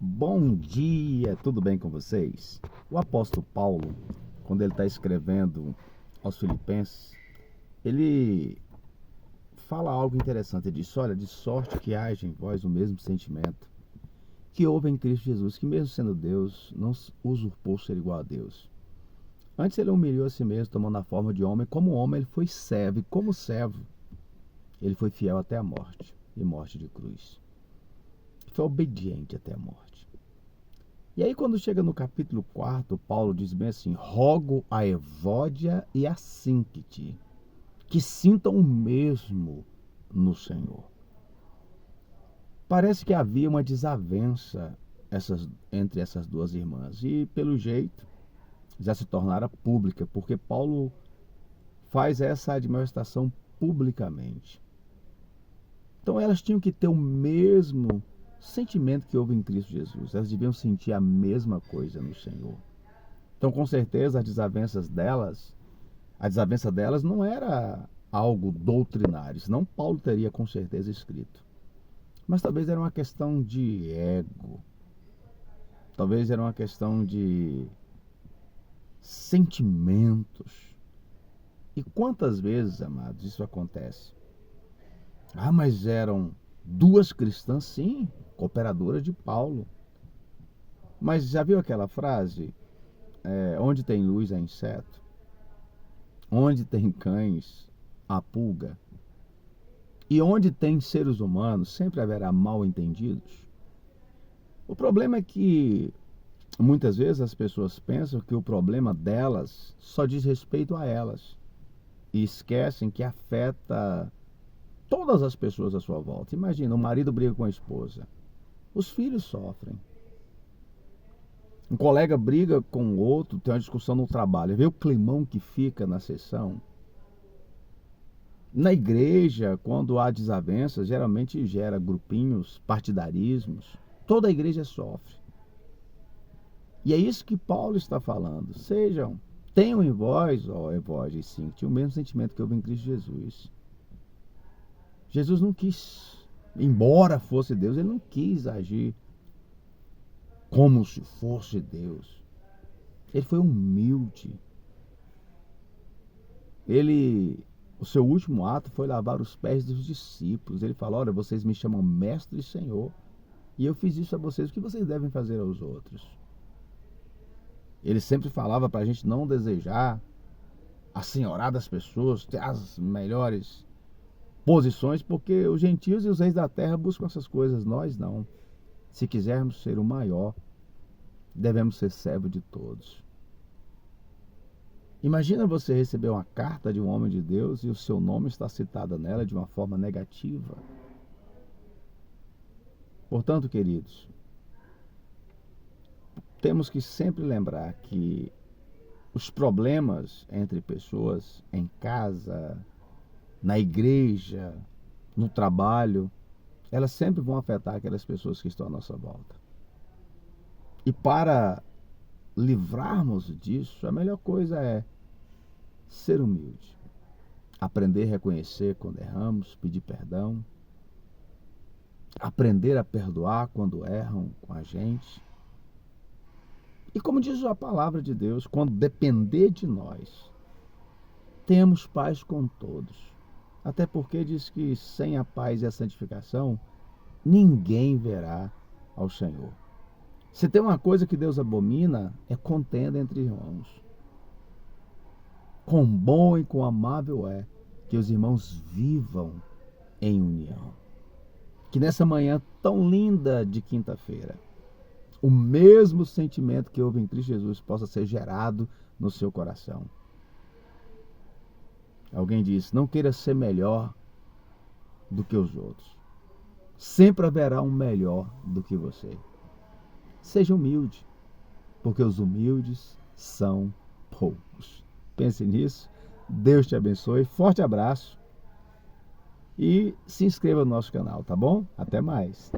Bom dia, tudo bem com vocês? O apóstolo Paulo, quando ele está escrevendo aos Filipenses, ele fala algo interessante. Ele diz: olha, de sorte que haja em vós o mesmo sentimento que houve em Cristo Jesus, que mesmo sendo Deus, não usurpou ser igual a Deus. Antes ele humilhou a si mesmo, tomando a forma de homem. Como homem ele foi servo, e como servo ele foi fiel até a morte, e morte de cruz. Foi obediente até a morte. E aí quando chega no capítulo 4, Paulo diz bem assim: rogo a Evódia e a Sínquite, que sintam o mesmo no Senhor. Parece que havia uma desavença entre essas duas irmãs, e pelo jeito já se tornara pública, porque Paulo faz essa admoestação publicamente. Então elas tinham que ter o mesmo sentimento que houve em Cristo Jesus. Elas deviam sentir a mesma coisa no Senhor. Então, com certeza, a desavença delas não era algo doutrinário, senão Paulo teria com certeza escrito. Mas talvez era uma questão de ego, talvez era uma questão de sentimentos. E quantas vezes, amados, isso acontece? Mas eram duas cristãs, sim, cooperadoras de Paulo. Mas já viu aquela frase? Onde tem luz há inseto, onde tem cães há pulga, e onde tem seres humanos sempre haverá mal entendidos. O problema é que muitas vezes as pessoas pensam que o problema delas só diz respeito a elas e esquecem que afeta todas as pessoas à sua volta. Imagina, o marido briga com a esposa, os filhos sofrem. Um colega briga com o outro, tem uma discussão no trabalho, vê o climão que fica na sessão. Na igreja, quando há desavenças, geralmente gera grupinhos, partidarismos. Toda a igreja sofre. E é isso que Paulo está falando. Tenham em vós, ó Evódia e Sínquite, o mesmo sentimento que houve em Cristo Jesus. Jesus não quis, embora fosse Deus, ele não quis agir como se fosse Deus. Ele foi humilde. O seu último ato foi lavar os pés dos discípulos. Ele falou: olha, vocês me chamam mestre e Senhor, e eu fiz isso a vocês, o que vocês devem fazer aos outros? Ele sempre falava para a gente não desejar assenhorar das pessoas, ter as melhores posições, porque os gentios e os reis da terra buscam essas coisas, nós não. Se quisermos ser o maior, devemos ser servo de todos. Imagina você receber uma carta de um homem de Deus e o seu nome está citado nela de uma forma negativa. Portanto, queridos, temos que sempre lembrar que os problemas entre pessoas em casa, na igreja, no trabalho, elas sempre vão afetar aquelas pessoas que estão à nossa volta. E para livrarmos disso, a melhor coisa é ser humilde, aprender a reconhecer quando erramos, pedir perdão, aprender a perdoar quando erram com a gente. E como diz a palavra de Deus, quando depender de nós, temos paz com todos. Até porque diz que sem a paz e a santificação, ninguém verá ao Senhor. Se tem uma coisa que Deus abomina, é contenda entre irmãos. Quão bom e quão amável é que os irmãos vivam em união. Que nessa manhã tão linda de quinta-feira, o mesmo sentimento que houve em Cristo Jesus possa ser gerado no seu coração. Alguém disse: não queira ser melhor do que os outros. Sempre haverá um melhor do que você. Seja humilde, porque os humildes são poucos. Pense nisso. Deus te abençoe. Forte abraço. E se inscreva no nosso canal, tá bom? Até mais.